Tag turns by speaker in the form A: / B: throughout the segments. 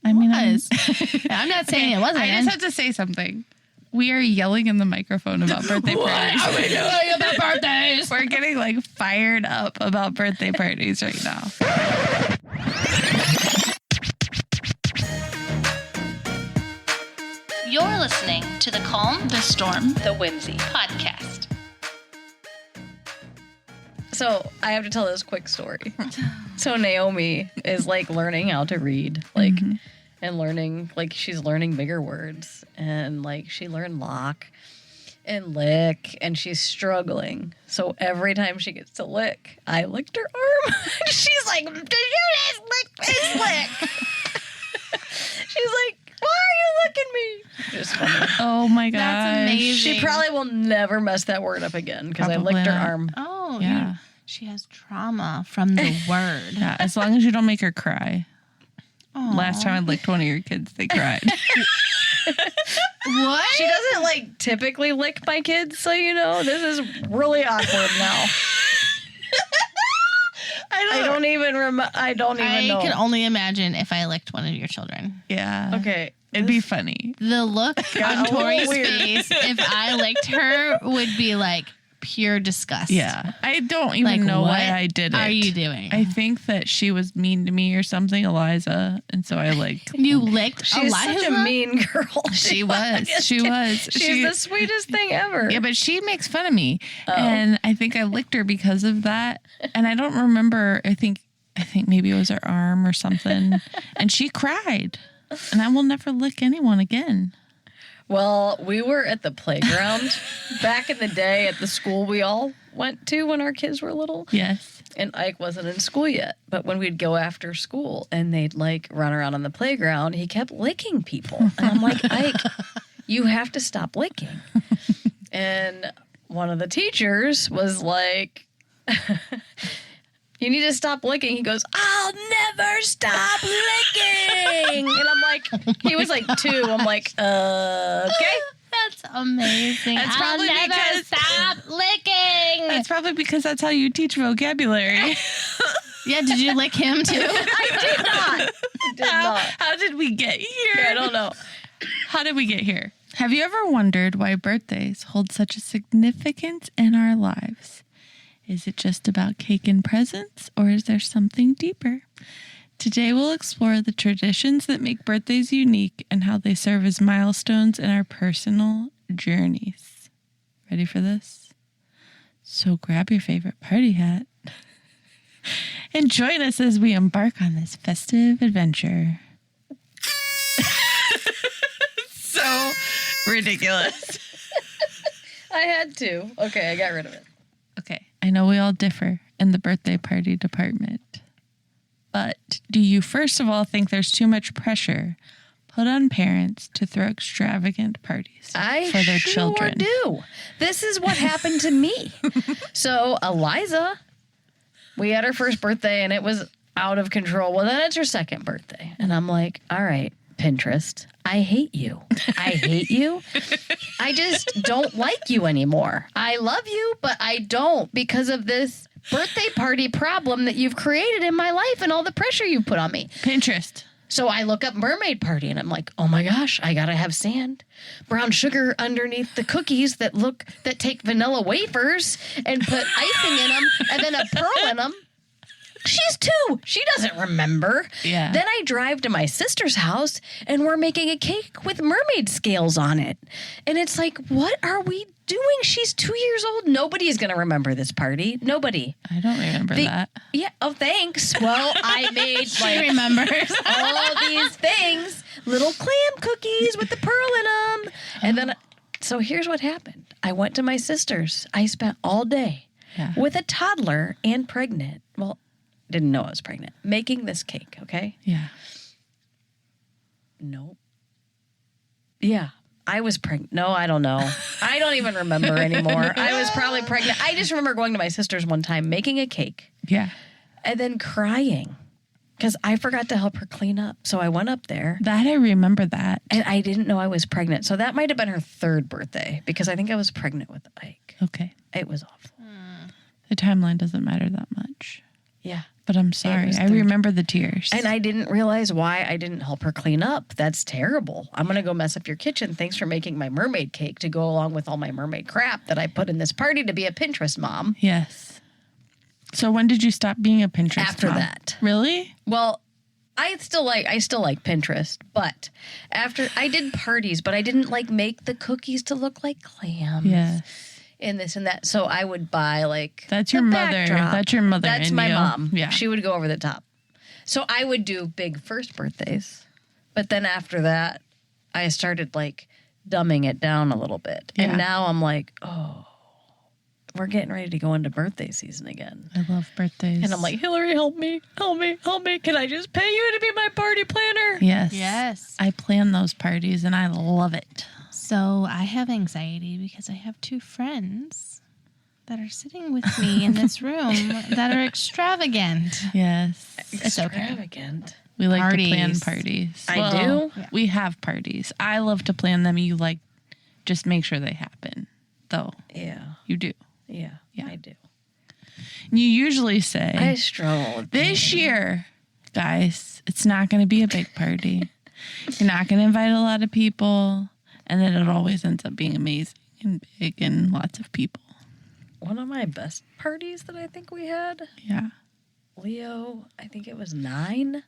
A: I mean,
B: I'm not saying it wasn't.
A: I just have to say something. We are yelling in the microphone about birthday parties.
B: What are we doing about birthdays?
A: We're getting like fired up about birthday parties right now.
C: You're listening to the Calm,
A: The Storm,
C: the Whimsy podcast.
D: So I have to tell this quick story. So Naomi is like learning how to read, like, and learning, like she's learning bigger words, and like she learned lock and lick, and she's struggling. So every time she gets to lick, I licked her arm. She's like, "Did you just lick this lick?" She's like, "Why are you licking me?" Just funny.
A: Oh my gosh.
B: That's amazing.
D: She probably will never mess that word up again because I licked her arm.
B: Oh,
A: Yeah.
B: She has trauma from the word.
A: Yeah, as long as you don't make her cry.
B: Aww.
A: Last time I licked one of your kids, they cried.
B: What?
D: She doesn't like typically lick my kids, so you know this is really awkward now. I don't even know.
B: I can only imagine if I licked one of your children.
A: Yeah.
D: Okay,
A: It'd be funny.
B: The look on
D: a little
B: Tori's
D: weird.
B: face if I licked her would be like pure disgust.
A: Yeah. I don't even
B: Like,
A: know
B: what
A: why I did it.
B: are you doing?
A: I think that she was mean to me or something, Eliza. And so I like.
B: You licked
D: she's
B: Eliza?
D: such a mean girl.
A: She was. She was.
D: She's the sweetest thing ever.
A: Yeah, but she makes fun of me. And I think I licked her because of that. And I don't remember. I think maybe it was her arm or something. And she cried. And I will never lick anyone again.
D: Well, we were at the playground back in the day at the school we all went to when our kids were little.
A: Yes.
D: And Ike wasn't in school yet. But when we'd go after school and they'd like run around on the playground, he kept licking people. And I'm like, Ike, you have to stop licking. And one of the teachers was like, you need to stop licking. He goes, I'll never stop licking. And I'm like, he was like 2. I'm like, okay.
B: That's amazing.
A: That's
B: I'll
A: probably
B: never
A: because-
B: stop licking.
A: That's probably because that's how you teach vocabulary.
B: Yeah, did you lick him too?
D: I did not.
A: How did we get here?
D: Yeah, I don't know.
A: How did we get here? Have you ever wondered why birthdays hold such a significance in our lives? Is it just about cake and presents, or is there something deeper? Today we'll explore the traditions that make birthdays unique and how they serve as milestones in our personal journeys. Ready for this? So grab your favorite party hat and join us as we embark on this festive adventure. So ridiculous.
D: I had to. Okay, I got rid of it.
A: Okay, I know we all differ in the birthday party department, but do you first of all think there's too much pressure put on parents to throw extravagant parties for their children?
D: I do. This is what happened to me. So Eliza, we had her first birthday and it was out of control. Well, then it's her second birthday. And I'm like, all right, Pinterest, I hate you. I hate you. I just don't like you anymore. I love you, but I don't because of this birthday party problem that you've created in my life and all the pressure you put on me.
A: Pinterest.
D: So I look up mermaid party and I'm like, oh my gosh, I gotta have sand, brown sugar underneath the cookies that take vanilla wafers and put icing in them and then a pearl in them. She's 2. She doesn't remember.
A: Yeah.
D: Then I drive to my sister's house and we're making a cake with mermaid scales on it. And it's like, what are we doing? She's 2 years old. Nobody is going to remember this party. Nobody.
A: I don't remember that.
D: Yeah. Oh, thanks. Well, I made
B: She remembers.
D: all these things, little clam cookies with the pearl in them. And then, so here's what happened. I went to my sister's. I spent all day with a toddler and pregnant. Well, didn't know I was pregnant. Making this cake, okay?
A: Yeah.
D: Nope. Yeah. I was pregnant. No, I don't know. I don't even remember anymore. I was probably pregnant. I just remember going to my sister's one time, making a cake.
A: Yeah.
D: And then crying because I forgot to help her clean up. So I went up there.
A: That I remember that.
D: And I didn't know I was pregnant. So that might have been her 3rd birthday because I think I was pregnant with Ike.
A: Okay.
D: It was awful.
A: The timeline doesn't matter that much.
D: Yeah.
A: But I'm sorry.
D: was
A: I remember the tears.
D: And I didn't realize why I didn't help her clean up. That's terrible. I'm going to go mess up your kitchen. Thanks for making my mermaid cake to go along with all my mermaid crap that I put in this party to be a Pinterest mom.
A: Yes. So when did you stop being a Pinterest
D: After
A: mom?
D: that.
A: Really?
D: Well, I still like Pinterest, but after I did parties, but I didn't like make the cookies to look like clams.
A: Yes.
D: And this and that. So I would buy like
A: That's
D: the
A: your mother.
D: backdrop.
A: That's your mother.
D: That's
A: in
D: my
A: you.
D: mom.
A: Yeah.
D: She would go over the top. So I would do big first birthdays. But then after that, I started like dumbing it down a little bit.
A: Yeah.
D: And now I'm like, oh, we're getting ready to go into birthday season again.
A: I love birthdays.
D: And I'm like, Hillary, help me. Help me. Help me. Can I just pay you to be my party planner?
A: yes.
B: Yes.
A: I plan those parties and I love it.
B: So I have anxiety because I have 2 friends that are sitting with me in this room that are extravagant.
A: Yes.
B: It's okay.
D: Extravagant.
A: We like to plan
B: Parties.
A: parties.
D: I do?
B: Yeah.
A: We have parties. I love to plan them. You like just make sure they happen, though.
D: Yeah.
A: You do.
D: Yeah.
A: Yeah.
D: I do.
A: You usually say,
D: I struggle with
A: this year, guys, it's not going to be a big party. You're not going to invite a lot of people. And then it always ends up being amazing and big and lots of people.
D: one of my best parties that I think we had.
A: Yeah.
D: Leo, I think it was 9.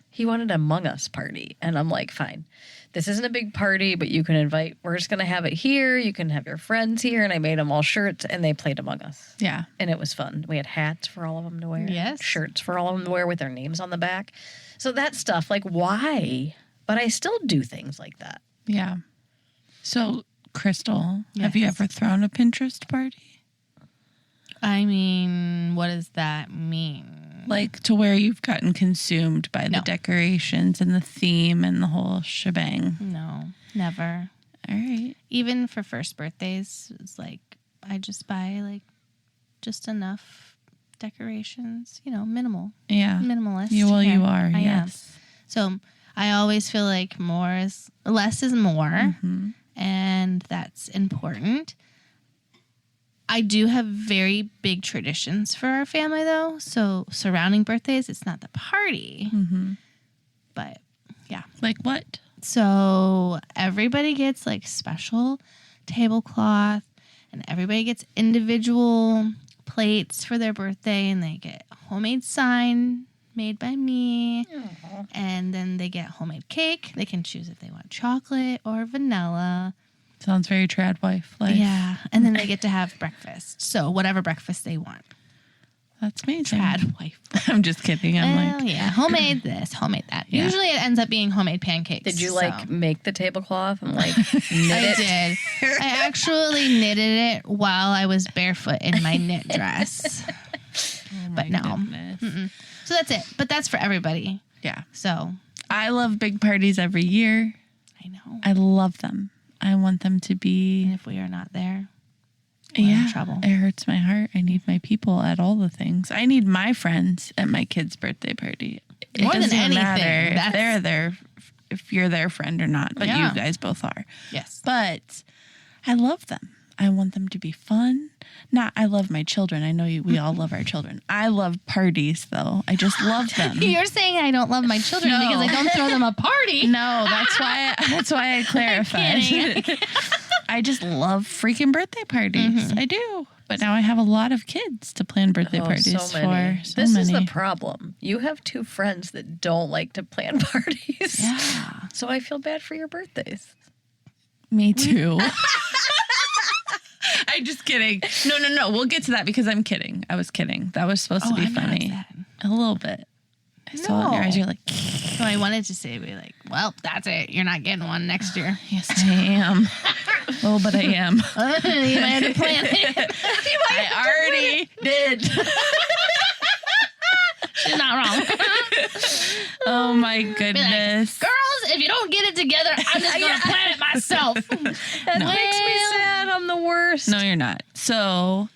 D: He wanted an Among Us party. And I'm like, fine, this isn't a big party, but you can invite, we're just going to have it here. You can have your friends here. And I made them all shirts and they played Among Us.
A: Yeah.
D: And it was fun. We had hats for all of them to wear.
B: Yes.
D: Shirts for all of them to wear with their names on the back. So that stuff, like, why? But I still do things like that.
A: Yeah. So, Crystal, have you
B: Yes.
A: ever thrown a Pinterest party?
B: I mean, what does that mean?
A: Like to where you've gotten consumed by the
B: No.
A: decorations and the theme and the whole shebang.
B: No, never.
A: All right.
B: Even for first birthdays, it's like I just buy like just enough decorations, minimal,
A: Yeah.
B: minimalist.
A: You
B: here.
A: are.
B: I am.
A: Yes.
B: So I always feel like less is more, and that's important. I do have very big traditions for our family, though. So surrounding birthdays, it's not the party, but yeah.
A: Like what?
B: So everybody gets like special tablecloth, and everybody gets individual plates for their birthday, and they get a homemade sign made by me. And then they get homemade cake. They can choose if they want chocolate or vanilla.
A: Sounds very trad wife life.
B: Yeah. And then they get to have breakfast. So whatever breakfast they want.
A: That's amazing.
B: Trad wife.
A: I'm just kidding. I'm
B: Well,
A: like,
B: yeah. Homemade this, homemade that.
A: Yeah.
B: Usually it ends up being homemade pancakes.
D: Did you
B: so.
D: like make the tablecloth and like knit
B: I
D: it?
B: did. I actually knitted it while I was barefoot in my knit dress.
A: oh
B: But
A: my
B: no.
A: goodness.
B: So that's it. But that's for everybody.
A: Yeah.
B: So
A: I love big parties every year.
B: I know.
A: I love them. I want them to
B: And
A: be,
B: if we are not there, we're in trouble.
A: It hurts my heart. I need my people at all the things. I need my friends at my kid's birthday party. It
B: More than
A: doesn't
B: anything,
A: matter if
B: that's-
A: they're there, if you're their friend or not, but
B: Yeah.
A: you guys both are.
B: Yes.
A: But I love them. I want them to be fun. I love my children. I know we all love our children. I love parties, though. I just love them.
B: You're saying I don't love my children
A: No.
B: because I don't throw them a party.
A: No, that's why I clarified.
B: kidding.
A: I just love freaking birthday parties. I do. But now I have a lot of kids to plan birthday parties
D: so many.
A: for. So
D: This
A: many.
D: is the problem. You have 2 friends that don't like to plan parties.
A: Yeah.
D: So I feel bad for your birthdays.
A: Me too. I'm just kidding. No. We'll get to that because I'm kidding. I was kidding. That was supposed to be
B: I'm not
A: funny.
B: upset.
A: A little bit. I saw it in your eyes. You're like,
B: So I wanted to say, well, that's it. You're not getting one next year.
A: yes, I am. Oh, but I am.
B: You might have to plan it.
A: I already did.
B: She's not wrong.
A: Oh my goodness.
B: Girls, if you don't get it together, I'm just going to plan it myself.
D: That makes me sad. I'm the worst.
A: No, you're not. So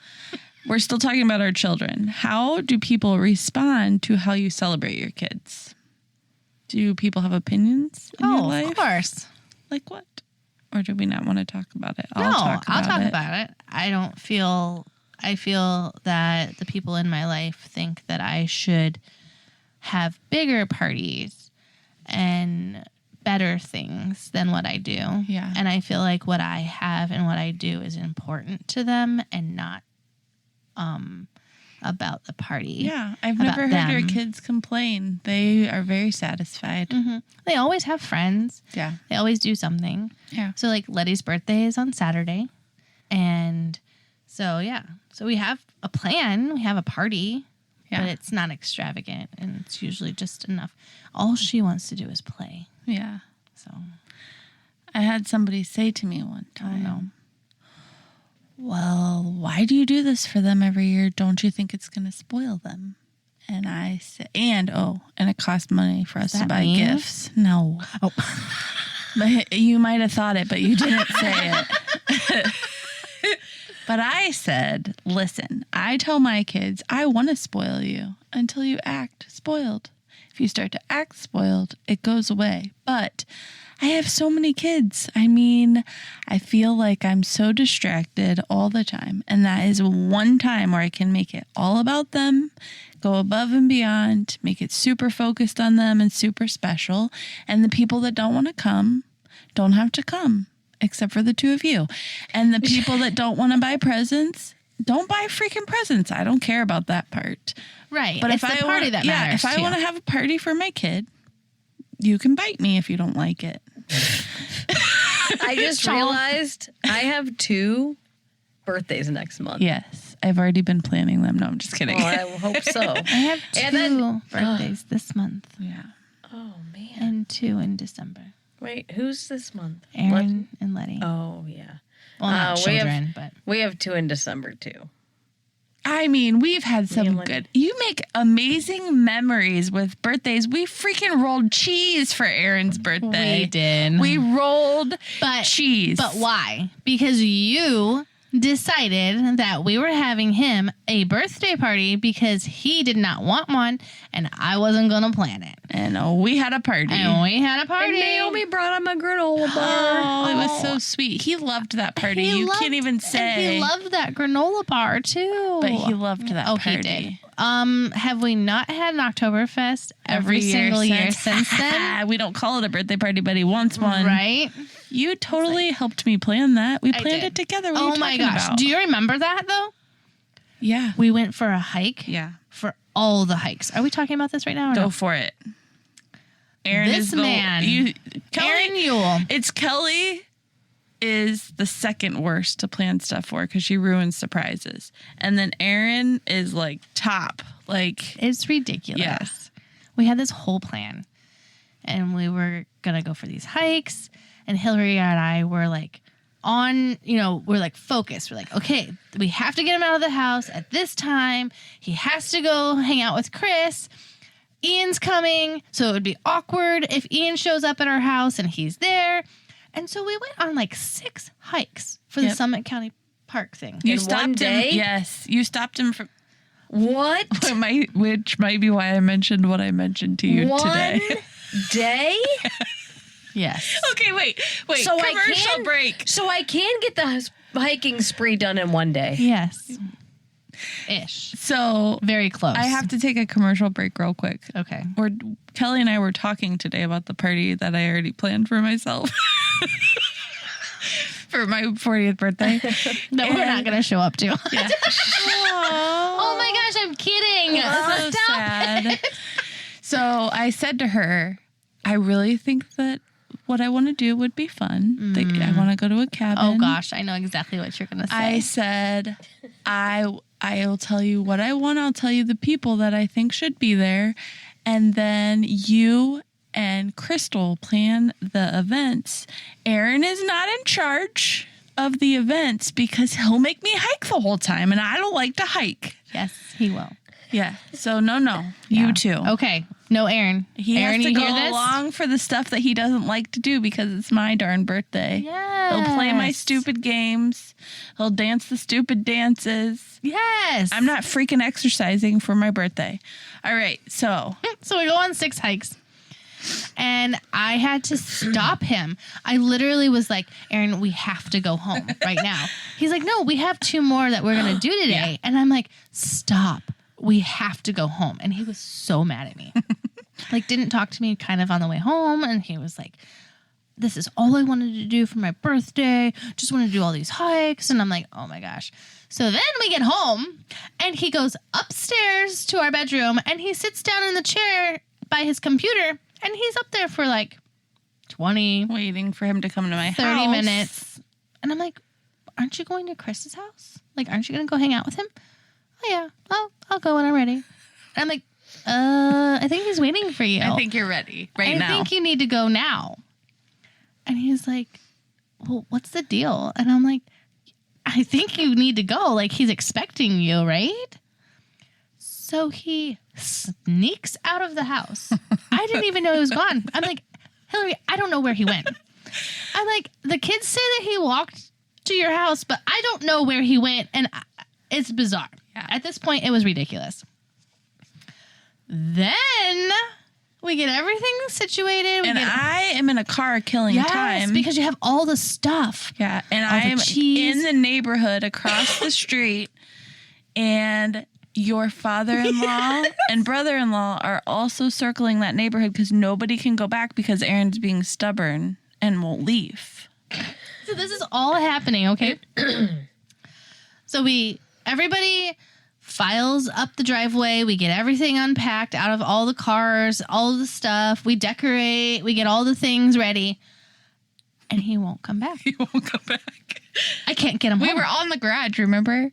A: we're still talking about our children. How do people respond to how you celebrate your kids? Do people have opinions in your life?
B: Of course.
A: Like what? Or do we not want to talk about it?
B: I'll talk about it. I don't feel I feel that the people in my life think that I should have bigger parties and better things than what I do.
A: Yeah.
B: And I feel like what I have and what I do is important to them and not about the party.
A: Yeah, I've
B: about
A: never heard your
B: them.
A: kids complain. They are very satisfied.
B: They always have friends.
A: Yeah.
B: They always do something.
A: Yeah.
B: So like Letty's birthday is on Saturday. And so, yeah. So we have a plan. We have a party.
A: Yeah.
B: But it's not extravagant. And it's usually just enough. All she wants to do is play.
A: Yeah.
B: So,
A: I had somebody say to me one time,
B: no.
A: well, why do you do this for them every year? Don't you think it's going to spoil them? And I said, and it costs money for us to
B: that
A: buy
B: mean?
A: gifts. No.
B: Oh.
A: But you might have thought it, but you didn't say it. But I said, listen, I tell my kids, I want to spoil you until you act spoiled. If you start to act spoiled, it goes away. But I have so many kids. I mean, I feel like I'm so distracted all the time. And that is one time where I can make it all about them, go above and beyond, make it super focused on them and super special. And the people that don't want to come don't have to come, except for the two of you. And the people that don't want to buy presents, don't buy freaking presents. I don't care about that part.
B: Right.
A: But
B: it's
A: if
B: the
A: I
B: party
A: want,
B: that
A: yeah,
B: matters.
A: if I
B: too.
A: want to have a party for my kid, you can bite me if you don't like it.
D: I just realized I have 2 birthdays next month.
A: Yes, I've already been planning them. No, I'm just kidding.
D: Oh, I hope so.
B: I have 2
D: And then-
B: birthdays this month
A: Yeah.
D: Oh, man.
B: and 2 in December.
D: Wait, who's this month?
B: Aaron and Letty.
D: Oh, yeah.
B: Well, not
D: we have-
B: children, but
D: We have 2 in December, too.
A: I mean, we've had some
D: Family.
A: good. You make amazing memories with birthdays. We freaking rolled cheese for Aaron's birthday.
B: we did.
A: We rolled
B: But
A: cheese.
B: But why? Because you decided that we were having him a birthday party because he did not want one and I wasn't going to plan it.
A: And we had a party.
B: And we had a party.
D: And Naomi brought him a granola bar.
A: Oh, it was so sweet. He loved that party.
B: He
A: You
B: loved-
A: can't even
B: And
A: say.
B: he loved that granola bar too.
A: But he loved that
B: Oh,
A: party.
B: he did. Have we not had an Oktoberfest every
A: year
B: single year since then?
A: We don't call it a birthday party, but he wants one.
B: Right?
A: You totally helped me plan that. We
B: I
A: planned
B: did.
A: it together. What are
B: Oh
A: you
B: my
A: talking
B: gosh.
A: about?
B: Do you remember that though?
A: Yeah.
B: We went for a hike.
A: Yeah.
B: For all the hikes. Are we talking about this right now or
A: Go
B: no?
A: for it. Aaron
B: This
A: is the
B: man. Aaron
A: Kelly.
B: Yule.
A: It's Kelly is the second worst to plan stuff for because she ruins surprises, and then Aaron is like top. Like
B: It's ridiculous.
A: Yeah.
B: We had this whole plan and we were going to go for these hikes and Hillary and I were like we're like focused. We're like, okay, we have to get him out of the house at this time. He has to go hang out with Chris. Ian's coming. So it would be awkward if Ian shows up at our house and he's there. And so we went on like 6 hikes for the
A: Yep.
B: Summit County Park thing.
A: you
D: In
A: stopped
D: one
A: him.
D: day?
A: Yes, you stopped him from.
D: What?
A: Which might be why I mentioned what I mentioned to you today.
D: One day?
B: Yes.
A: Okay, wait.
D: So I
A: Commercial
D: can-
A: break.
D: So I can get the hiking spree done in one day.
B: Yes. Ish.
A: So
B: Very close.
A: I have to take a commercial break real quick.
B: Okay.
A: Kelly and I were talking today about the party that I already planned for myself for my 40th birthday.
B: No, we're not going to show up to.
A: Yeah.
B: Oh my gosh, I'm kidding.
A: So
B: Stop.
A: sad. So I said to her, I really think that what I want to do would be fun. I want to go to a cabin.
B: Oh gosh, I know exactly what you're going to say.
A: I said, I'll tell you what I want. I'll tell you the people that I think should be there. And then you and Crystal plan the events. Aaron is not in charge of the events because he'll make me hike the whole time. And I don't like to hike.
B: Yes, he will.
A: Yeah. So no,
B: Yeah.
A: you too.
B: Okay. No, Aaron.
A: He
B: Aaron,
A: has to
B: you
A: go
B: hear this?
A: along for the stuff that he doesn't like to do because it's my darn birthday.
B: Yes.
A: He'll play my stupid games. He'll dance the stupid dances.
B: Yes.
A: I'm not freaking exercising for my birthday. All right, so
B: So we go on 6 hikes. And I had to stop him. I literally was like, Aaron, we have to go home right now. He's like, no, we have 2 more that we're going to do today. Yeah. And I'm like, stop. We have to go home. And he was so mad at me. Like, didn't talk to me kind of on the way home. And he was like, this is all I wanted to do for my birthday. Just wanted to do all these hikes. And I'm like, oh my gosh. So then we get home and he goes upstairs to our bedroom and he sits down in the chair by his computer and he's up there for like 20,
A: waiting for him to come to my
B: 30
A: house.
B: minutes. And I'm like, aren't you going to Chris's house? Like, aren't you going to go hang out with him? Oh yeah, I'll go when I'm ready. And I'm like, I think he's waiting for you.
A: I think you're ready now.
B: I think you need to go now. And he's like, well, what's the deal? And I'm like, I think you need to go. Like, he's expecting you, right? So he sneaks out of the house. I didn't even know he was gone. I'm like, Hillary, I don't know where he went. I'm like, the kids say that he walked to your house, but I don't know where he went. And it's bizarre. Yeah. At this point, it was ridiculous. Then we get everything situated.
A: I am in a car killing time.
B: Because you have all the stuff.
A: Yeah, and I'm in the neighborhood across the street, and your father-in-law and brother-in-law are also circling that neighborhood because nobody can go back because Aaron's being stubborn and won't leave.
B: So this is all happening, okay? So everybody files up the driveway. We get everything unpacked out of all the cars, all of the stuff. We decorate. We get all the things ready. And he won't come back.
A: He won't come back.
B: I can't get him home.
A: We were on the garage, remember?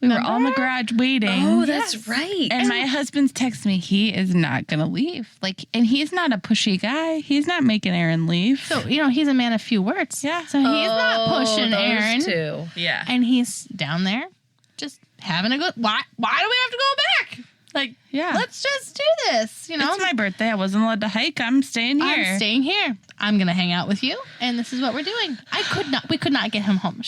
A: We were on the garage waiting.
D: Oh, that's right.
A: And my husband's texting me, he is not going to leave. Like, and he's not a pushy guy. He's not making Aaron leave.
B: So, he's a man of few words.
A: Yeah.
B: So he's not pushing Aaron.
D: Too.
A: Yeah.
B: And he's down there just having a good, why do we have to go back? Like,
A: yeah,
B: let's just do this,
A: It's my birthday. I wasn't allowed to hike. I'm staying here.
B: I'm staying here. I'm going to hang out with you. And this is what we're doing. We could not get him home.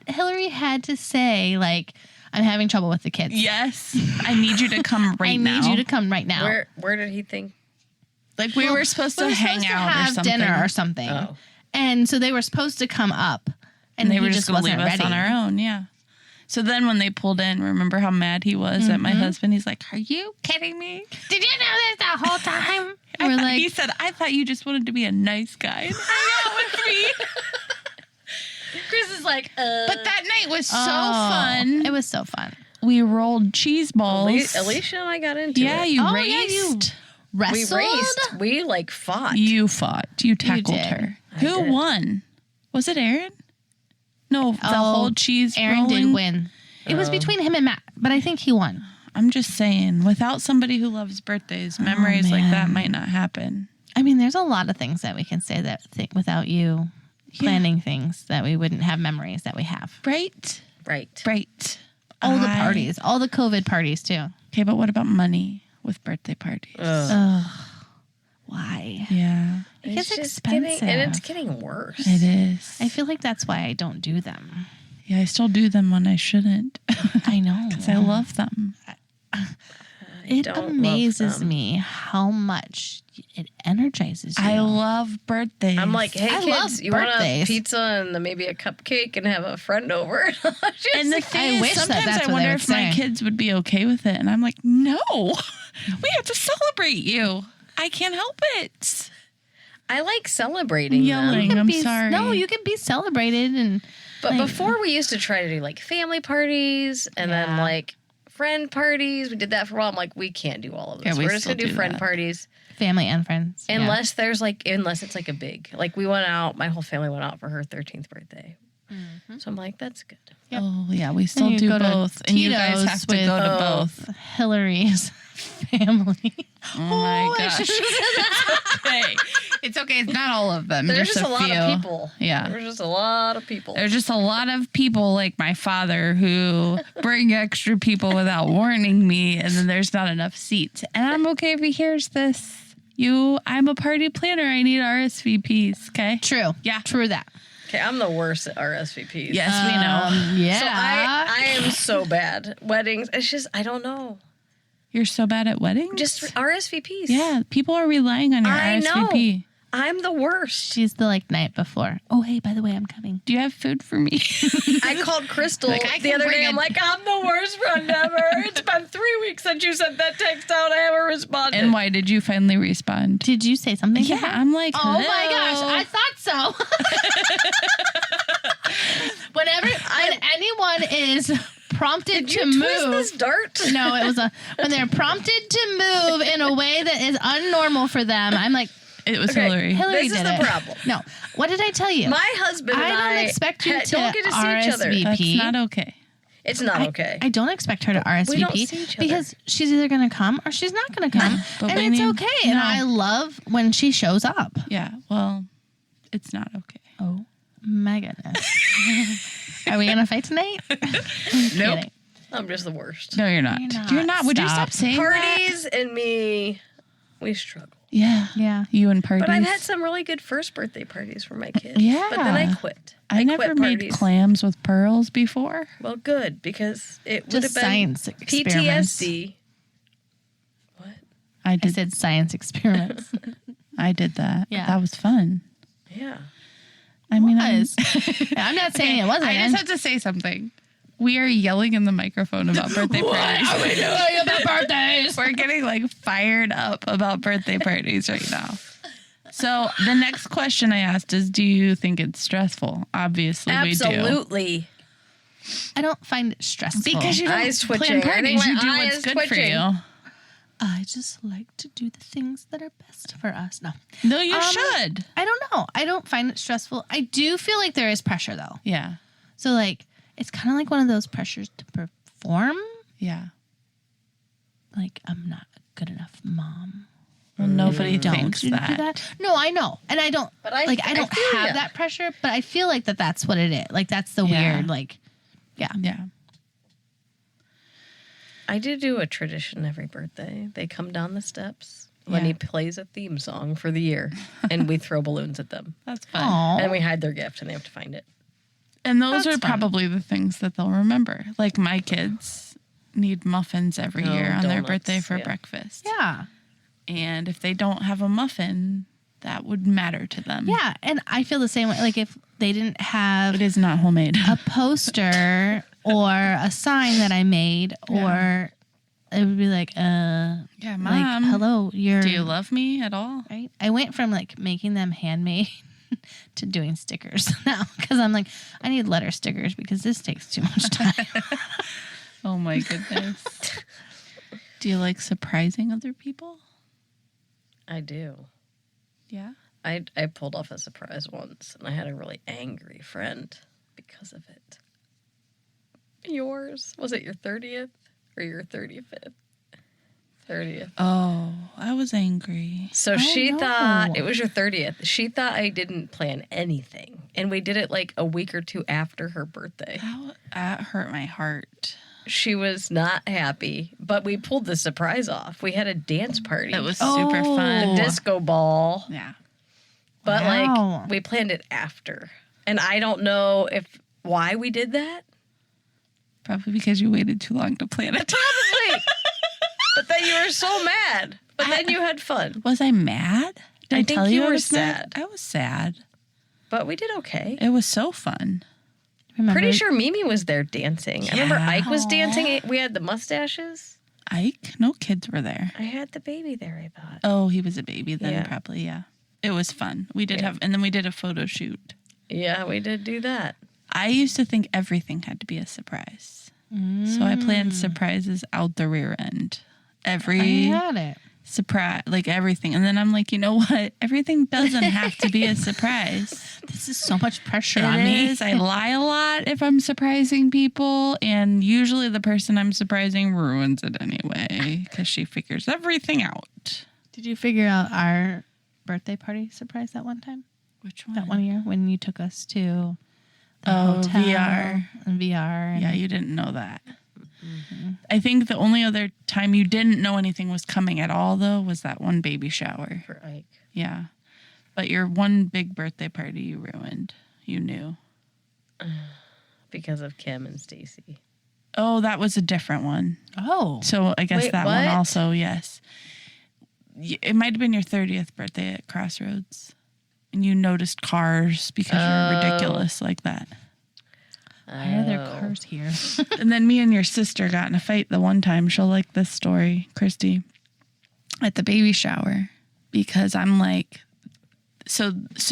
B: Hillary had to say, like, I'm having trouble with the kids.
A: Yes. I need you to come right now.
B: I need you to come right now.
D: Where did he think?
A: Like, we were supposed to hang out
B: have
A: or something.
B: dinner or something.
D: Oh.
B: And so they were supposed to come up.
A: And they were
B: just
A: going to leave
B: wasn't
A: us on our own. Yeah. So then when they pulled in, remember how mad he was at my husband? He's like, are you kidding me?
B: Did you know this the whole time?
A: He said, I thought you just wanted to be a nice guy and hang out with me.
D: Chris is like,
A: But that night was so fun.
B: It was so fun.
A: We rolled cheese balls.
D: Alicia and I got into it.
A: Yeah, you raced.
B: Yeah, you wrestled?
D: We raced. We like fought.
A: You fought. You tackled
B: did.
A: her.
D: I
A: Who
D: did.
A: won? Was it Aaron? No, the whole cheese
B: Aaron
A: rolling.
B: did win. It was between him and Matt, but I think he won.
A: I'm just saying, without somebody who loves birthdays, memories like that might not happen.
B: I mean, there's a lot of things that we can say that without you planning things that we wouldn't have memories that we have.
A: Right?
D: Right.
A: Right.
B: All the parties, all the COVID parties too.
A: Okay, but what about money with birthday parties?
B: Why?
A: Yeah.
B: It gets
D: just
B: expensive.
D: and it's getting worse.
A: It is.
B: I feel like that's why I don't do them.
A: Yeah, I still do them when I shouldn't.
B: I know.
A: Because I love them.
B: It
D: don't love
B: amazes
D: them.
B: me how much it energizes you.
A: I love birthdays.
D: I'm like, hey
B: I
D: kids,
B: love
D: you want a
B: birthdays.
D: pizza and maybe a cupcake and have a friend over?
A: and the thing
B: I
A: is,
B: wish that
A: sometimes
B: that's
A: I
B: what
A: wonder
B: they
A: if
B: would
A: my
B: say.
A: kids would be okay with it. And I'm like, no, we have to celebrate you. I can't help it.
D: I like celebrating
A: Yelling.
D: them.
A: I'm sorry.
B: No, you can be celebrated and
D: But
B: like,
D: before we used to try to do like family parties and then
B: Yeah.
D: like friend parties. We did that for a while. I'm like, we can't do all of this.
A: Yeah, we
D: We're just
A: still
D: gonna do
A: do
D: friend
A: that.
D: parties.
B: family and friends. Yeah.
D: Unless it's like a big, like we went out, my whole family went out for her 13th birthday. So I'm like, that's good.
B: Yep.
A: Oh, yeah, we still
B: And you
A: do
B: go to
A: both. And you guys
B: Tito's
A: have to
B: with-
A: go to
D: Oh.
A: both.
B: Hillary's family.
A: Oh, my
B: I
A: gosh.
B: should've said that.
A: Okay. It's okay. It's not all of them.
D: There's just a
A: a
D: lot
A: few.
D: of people.
A: Yeah.
D: There's just a lot of people.
A: There's just a lot of people like my father who bring extra people without warning me, and then there's not enough seats. And I'm okay if he hears this. I'm a party planner. I need RSVPs, okay?
B: True.
A: Yeah.
B: True that.
D: Okay, I'm the worst at RSVPs.
A: Yes, we know.
B: Yeah.
D: So I am so bad. Weddings, it's just, I don't know.
A: You're so bad at weddings?
D: Just RSVPs.
A: Yeah, people are relying on your
D: I
A: RSVP.
D: know. I'm the worst.
B: She's the like night before. Oh, hey, by the way, I'm coming.
A: Do you have food for me?
D: I called Crystal
A: Like, I
D: the
A: can
D: other
A: bring
D: day.
A: it.
D: I'm like, I'm the worst friend ever. It's been 3 weeks since you sent that text out. I haven't responded.
A: And why did you finally respond?
B: Did you say something? to
A: Yeah,
B: her?
A: I'm like,
B: Oh my
A: hello.
B: gosh, I thought so. when anyone is prompted
D: Did
B: to
D: you twist
B: move,
D: this dart?
B: no, it was when they're prompted to move in a way that is unnormal for them. I'm like,
A: It was
D: Okay.
A: Hillary.
B: Hillary
D: This is
B: did
D: the
B: it.
D: problem.
B: No, what did I tell you?
D: My husband and
B: I don't expect you to
D: don't get to see each other.
B: RSVP.
A: That's not okay.
D: It's not okay.
B: I don't expect her to RSVP
D: we don't see each other.
B: because she's either going to come or she's not going to come,
A: but
B: and
A: we
B: it's
A: need-
B: okay. And
A: no.
B: I love when she shows up.
A: Yeah, well, it's not okay.
B: Oh my goodness. Are we gonna fight tonight?
A: Nope.
B: Kidding.
D: I'm just the worst.
A: No, you're not.
B: You're not.
A: You're not. Would you
B: Stop.
A: stop saying that?
D: Parties and me, we struggle.
A: Yeah.
B: Yeah.
A: You and parties.
D: But I've had some really good first birthday parties for my kids.
A: Yeah.
D: But then I quit.
A: I never
D: quit
A: made
D: parties.
A: clams with pearls before.
D: Well, good, because it would have
B: Just
D: been
B: science experiments.
D: PTSD. What?
A: I
B: I
A: did.
B: said science experiments.
A: I did that.
B: Yeah.
A: That was fun.
D: Yeah.
A: I mean,
B: I'm not saying it wasn't.
A: I just have to say something. We are yelling in the microphone about birthday parties.
B: we doing about birthdays?
A: We're getting like fired up about birthday parties right now. So the next question I asked is, do you think it's stressful? Obviously we do.
D: Absolutely.
B: I don't find it stressful
A: Because you don't
D: Eyes
A: plan
D: twitching. I
A: parties,
D: think
A: you
D: my
A: do
D: eye
A: what's
D: is
A: good for
D: twitching.
A: you.
B: I just like to do the things that are best for us. No,
A: No, you should.
B: I don't know. I don't find it stressful. I do feel like there is pressure though.
A: Yeah.
B: So like it's kind of like one of those pressures to perform.
A: Yeah.
B: Like I'm not a good enough mom.
A: Well, nobody
B: Don't
A: thinks
B: you do
A: that.
B: that. No, I know, and I don't.
D: But I
B: don't
D: feel
B: have
D: ya.
B: that pressure. But I feel like that's what it is. Like that's the
A: Yeah.
B: weird. Like, yeah.
A: Yeah.
D: I do a tradition every birthday. They come down the steps. Lenny plays a theme song for the year, and we throw balloons at them.
A: That's fun.
B: Aw.
D: And we hide their gift, and they have to find it.
A: And those
B: That's
A: are
B: fun.
A: probably the things that they'll remember. Like my kids need muffins every
D: Oh,
A: year on their
D: donuts,
A: birthday for
D: yeah.
A: breakfast.
B: Yeah.
A: And if they don't have a muffin, that would matter to them.
B: Yeah. And I feel the same way. Like if they didn't have
A: It is not homemade.
B: a poster or a sign that I made, or it would be like,
A: Yeah, Mom.
B: like, hello, you're.
A: Do you love me at all?
B: Right? I went from like making them handmade to doing stickers now because I'm like, I need letter stickers because this takes too much time.
A: Oh my goodness. Do you like surprising other people?
D: I do.
A: Yeah.
D: I pulled off a surprise once, and I had a really angry friend because of it. Yours? Was it your 30th or your 35th? 30th.
A: Oh, I was angry.
D: So she thought it was your 30th. She thought I didn't plan anything. And we did it like a week or two after her birthday.
A: That hurt my heart.
D: She was not happy, but we pulled the surprise off. We had a dance party.
A: It was super fun.
D: a disco ball.
A: Yeah.
D: But
B: Wow.
D: like we planned it after. And I don't know why we did that.
A: Probably because you waited too long to plan it.
D: Probably. But then you were so mad. But then you had fun.
A: Was I mad? Did I
D: think
A: tell
D: you
A: I
D: were
A: was mad?
D: sad.
A: I was sad.
D: But we did okay.
A: It was so fun.
B: Remember,
D: Pretty sure Mimi was there dancing. I remember
A: Yeah.
D: Ike was dancing. We had the mustaches.
A: Ike? No kids were there.
D: I had the baby there, I thought.
A: Oh, he was a baby then,
D: Yeah.
A: probably, yeah. It was fun. We did and then we did a photo shoot.
D: Yeah, we did do that.
A: I used to think everything had to be a surprise. So I planned surprises out the rear end.
B: I
A: Every
B: had it.
A: surprise, like everything. And then I'm like, you know what? Everything doesn't have to be a surprise.
B: This is so much pressure
A: It
B: on me.
A: is. I lie a lot if I'm surprising people. And usually the person I'm surprising ruins it anyway because she figures everything out.
B: Did you figure out our birthday party surprise that one time?
A: Which one?
B: That one year when you took us to the
A: Oh,
B: hotel
A: VR.
B: and VR. And
A: Yeah, you didn't know that. I think the only other time you didn't know anything was coming at all, though, was that one baby shower.
D: For Ike.
A: Yeah. But your one big birthday party you ruined. You knew.
D: Because of Kim and Stacy.
A: Oh, that was a different one.
B: Oh.
A: So I guess
D: Wait,
A: that one
D: what?
A: also, yes. It might have been your 30th birthday at Crossroads. And you noticed cars because you're ridiculous like that.
B: Why are there cars here?
A: And then me and your sister got in a fight the one time. She'll like this story, Christy, at the baby shower. Because I'm like, so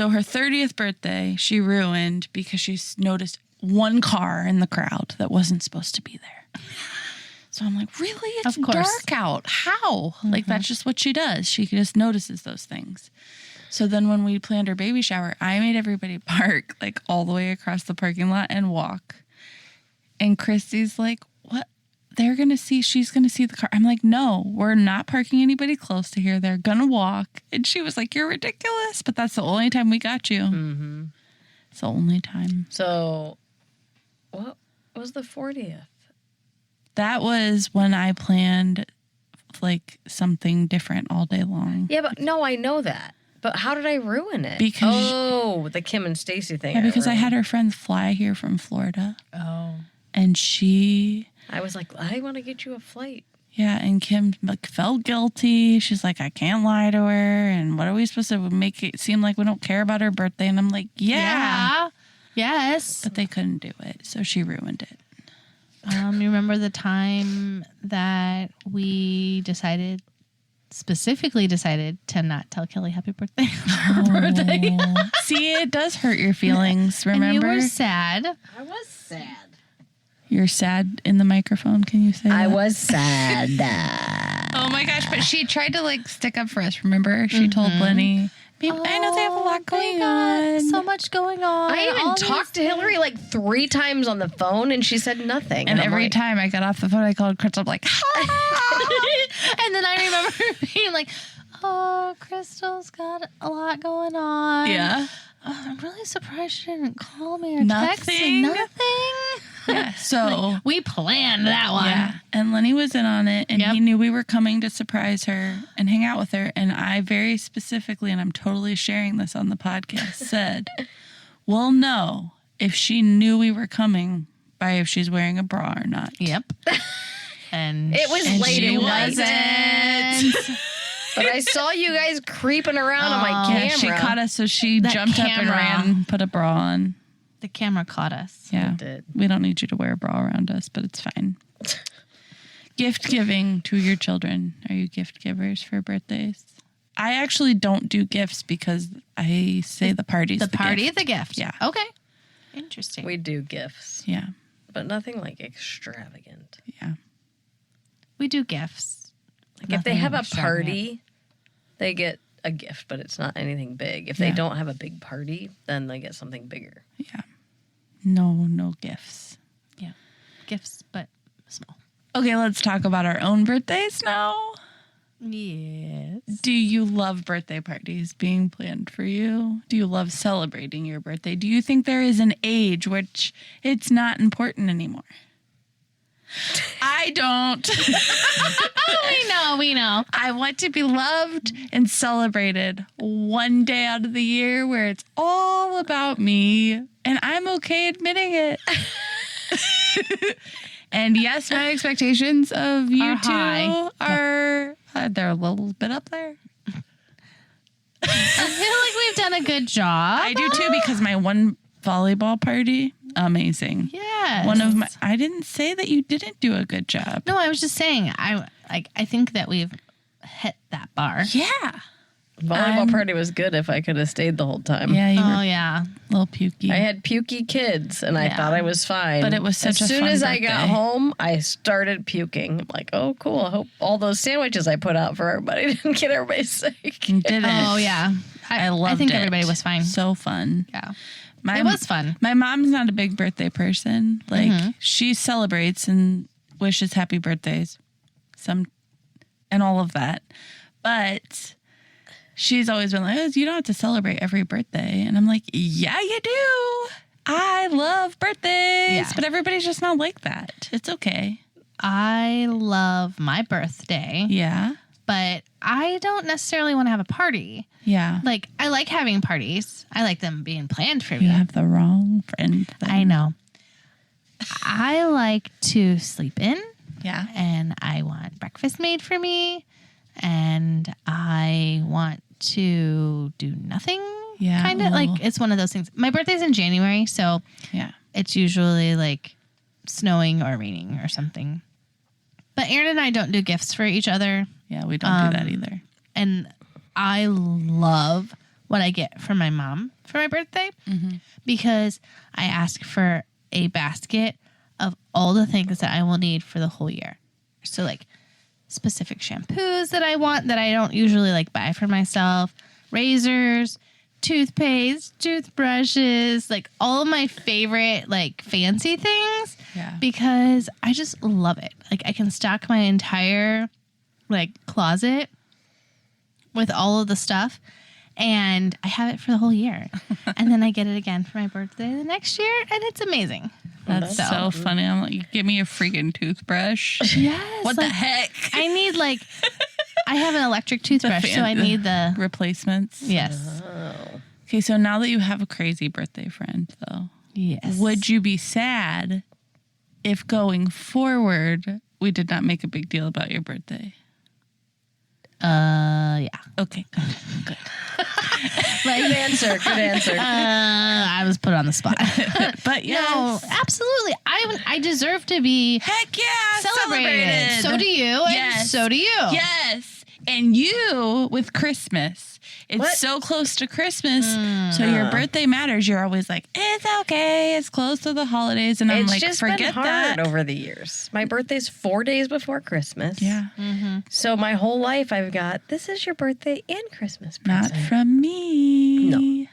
A: her 30th birthday, she ruined because she noticed one car in the crowd that wasn't supposed to be there. So I'm like, really? It's
B: Of course.
A: dark out. How? Like, that's just what she does. She just notices those things. So then when we planned her baby shower, I made everybody park like all the way across the parking lot and walk. And Christy's like, what? She's going to see the car. I'm like, no, we're not parking anybody close to here. They're going to walk. And she was like, you're ridiculous. But that's the only time we got you.
D: Mm-hmm.
A: It's the only time.
D: So, what was the 40th?
A: That was when I planned like something different all day long.
D: Yeah, but no, I know that. But how did I ruin it?
A: Because
D: the Kim and Stacy thing.
A: Yeah, because I
D: ruined.
A: had her friends fly here from Florida.
B: Oh.
A: And she,
D: I was like, I want to get you a flight.
A: yeah, and Kim like felt guilty. She's like, I can't lie to her. And what are we supposed to make it seem like we don't care about her birthday? And I'm like, yeah.
B: Yes.
A: But they couldn't do it. So she ruined it.
B: You remember the time that we specifically decided to not tell Kelly happy birthday on her birthday?
A: See, it does hurt your feelings. Remember?
B: And you were sad.
D: I was sad.
A: You're sad in the microphone. Can you say that?
D: was sad.
A: Oh my gosh, but she tried to like stick up for us. Remember? She told Lenny, babe, I know they have a lot going on.
B: So much going on.
D: I even talked to Hillary like 3 times on the phone, and she said nothing.
A: And
D: I'm
A: every
D: like,
A: time I got off the phone, I called Crystal like,
B: And then I remember being like, oh, Crystal's got a lot going on.
A: yeah.
B: Oh, I'm really surprised she didn't call me or text
A: Nothing?
B: me. Nothing.
A: Yeah. So,
B: We planned that one.
A: yeah. And Lenny was in on it, and
B: Yep.
A: he knew we were coming to surprise her and hang out with her. And I very specifically, and I'm totally sharing this on the podcast, said, we'll know if she knew we were coming by if she's wearing a bra or not.
B: Yep. And
D: It was
A: And
D: late
A: she
D: at night.
A: wasn't.
D: But I saw you guys creeping around on my camera.
A: Yeah, she caught us, so she
B: That
A: jumped up and
B: camera.
A: ran, put a bra on.
B: The camera caught us.
A: Yeah.
D: It did.
A: We don't need you to wear a bra around us, but it's fine. Gift giving to your children. Are you gift givers for birthdays? I actually don't do gifts because I say the party's
B: The party
A: gift.
B: of the gift.
A: Yeah.
B: Okay. Interesting.
D: We do gifts,
A: Yeah.
D: but nothing like extravagant.
A: Yeah.
B: We do gifts.
D: Like if they
B: Nothing
D: have a
B: extravagant.
D: party, they get a gift, but it's not anything big. If they
A: Yeah.
D: don't have a big party, then they get something bigger.
A: Yeah. No gifts.
B: Yeah. Gifts, but small.
A: Okay, let's talk about our own birthdays now.
B: Yes.
A: Do you love birthday parties being planned for you? Do you love celebrating your birthday? Do you think there is an age which it's not important anymore? I don't.
B: We know.
A: I want to be loved and celebrated one day out of the year where it's all about me, and I'm okay admitting it. And yes, my expectations of you
B: Are
A: two
B: high.
A: are they're a little bit up there.
B: I feel like we've done a good job.
A: I do too, because my one volleyball party, amazing.
B: Yes.
A: I didn't say that you didn't do a good job.
B: No, I was just saying. I think that we've hit that bar.
A: Yeah.
D: Volleyball party was good if I could have stayed the whole time.
A: Yeah, you
B: Oh
A: were
B: yeah.
A: a little pukey.
D: I had pukey kids, and I
B: Yeah.
D: thought I was fine.
A: But it was such a
D: as soon
A: fun
D: as I got
A: birthday.
D: home, I started puking. I'm like, oh, cool. I hope all those sandwiches I put out for everybody didn't get everybody sick.
A: You didn't.
B: Oh yeah.
A: I loved it.
B: I think everybody was fine.
A: So fun.
B: Yeah.
A: My,
B: It was fun.
A: My mom's not a big birthday person. Like she celebrates and wishes happy birthdays, and all of that. But she's always been like, oh, you don't have to celebrate every birthday. And I'm like, yeah, you do. I love birthdays.
B: Yeah.
A: But everybody's just not like that. It's okay.
B: I love my birthday,
A: Yeah.
B: but I don't necessarily want to have a party.
A: Yeah.
B: Like, I like having parties. I like them being planned for me.
A: You have the wrong friend. then.
B: I know. I like to sleep in,
A: Yeah.
B: and I want breakfast made for me, and I want to do nothing.
A: Yeah.
B: Kind of like it's one of those things. My birthday's in January, so
A: Yeah.
B: it's usually like snowing or raining or something. But Aaron and I don't do gifts for each other.
A: Yeah, we don't do that either.
B: And I love what I get from my mom for my birthday because I ask for a basket of all the things that I will need for the whole year. So like specific shampoos that I want that I don't usually like buy for myself, razors, toothpaste, toothbrushes, like all of my favorite like fancy things.
A: Yeah.
B: Because I just love it. Like I can stock my entire like closet with all of the stuff, and I have it for the whole year. And then I get it again for my birthday the next year, and it's amazing.
A: That's so funny. I'm like, give me a freaking toothbrush.
B: Yes.
A: What the heck?
B: I need like I have an electric toothbrush, so I need the
A: replacements.
B: yes.
A: Okay, so now that you have a crazy birthday friend, though,
B: Yes.
A: would you be sad if going forward we did not make a big deal about your birthday?
B: Yeah.
A: Okay, good.
B: Like,
D: Good answer. Good answer.
B: I was put on the spot.
A: But yes.
B: No, absolutely. I deserve to be
A: Heck yeah,
B: celebrated. So do you, and
A: Yes.
B: so do you.
A: Yes. And you with Christmas. It's
D: What?
A: so close to Christmas. So your birthday matters. You're always like, it's okay. It's close to the holidays. And I'm
D: It's
A: like,
D: just
A: forget
D: been hard
A: that.
D: over the years. My birthday's 4 days before Christmas.
A: Yeah.
D: So my whole life I've got, this is your birthday and Christmas
A: Not
D: present.
A: from me.
D: No.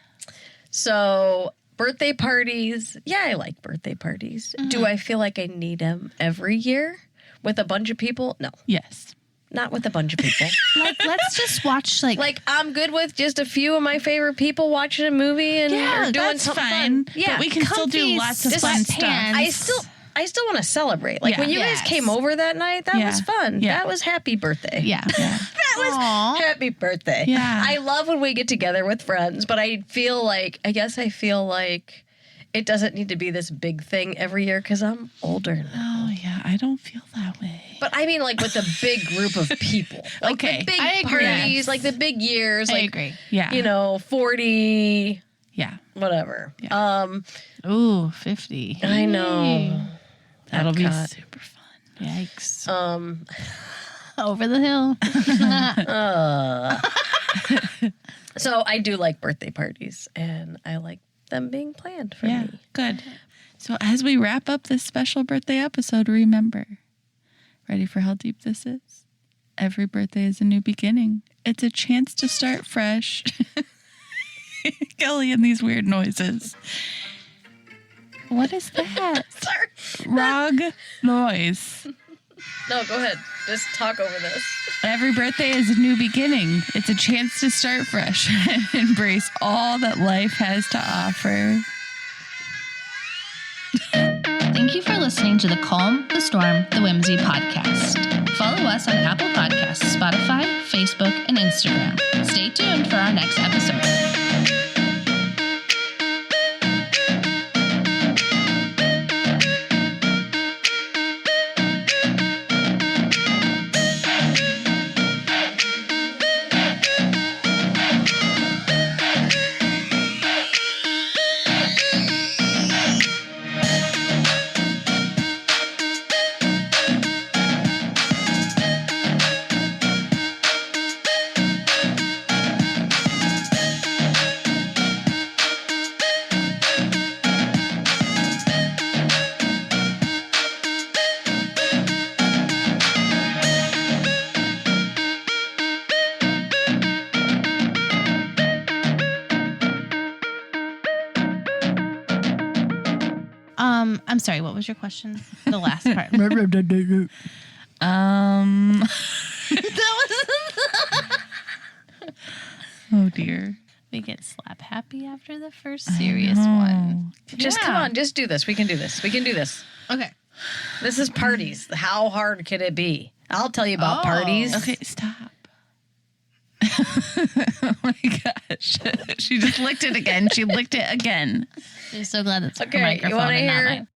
D: So birthday parties. Yeah, I like birthday parties. Do I feel like I need them every year with a bunch of people? No,
A: Yes.
D: not with a bunch of people.
B: Like, let's just watch
D: Like I'm good with just a few of my favorite people watching a movie and
A: Yeah,
D: or doing
A: that's
D: something
A: fine.
D: fun. Yeah,
A: But we can still do
B: comfy
A: lots of
D: Just
A: fun
B: sweatpants.
A: stuff.
D: I still want to celebrate. Like
A: Yeah.
D: when you
B: Yes.
D: guys came over that night, that
A: Yeah.
D: was fun.
A: Yeah.
D: That was happy birthday.
B: Yeah.
D: That was
B: Aw.
D: happy birthday.
A: Yeah.
D: I love when we get together with friends, but I feel like it doesn't need to be this big thing every year because I'm older now.
A: Oh, yeah. I don't feel that way.
D: But I mean, like with a big group of people, like
A: Okay.
D: the big
B: I agree.
D: parties, like the big years,
B: I
D: like
B: agree.
A: Yeah.
D: 40,
A: Yeah.
D: whatever.
A: Yeah.
B: Ooh, 50.
D: I know.
A: That'll be
D: Epcot.
A: super fun.
B: Yikes.
D: Um,
B: Over the hill.
D: so I do like birthday parties, and I like them being planned for
A: Yeah.
D: me.
A: Good. So as we wrap up this special birthday episode, remember, ready for how deep this is? Every birthday is a new beginning. It's a chance to start fresh. Kelly and these weird noises. What is that?
D: Sorry.
A: Rog noise.
D: No, go ahead. Just talk over this.
A: Every birthday is a new beginning. It's a chance to start fresh and embrace all that life has to offer.
C: Thank you for listening to the Calm, the Storm, the Whimsy podcast. Follow us on Apple Podcasts, Spotify, Facebook, and Instagram. Stay tuned for our next episode.
B: I'm sorry, what was your question? The last part.
A: Oh dear.
B: We get slap happy after the first serious one.
D: Just come on, just do this. We can do this. We can do this.
B: Okay.
D: This is parties. How hard could it be? I'll tell you about parties.
A: Okay, stop. Oh my gosh. She just licked it again. She licked it again.
B: I'm so glad it's her
D: Okay, you
B: microphone
D: want to
B: and not
D: hear?
B: mine.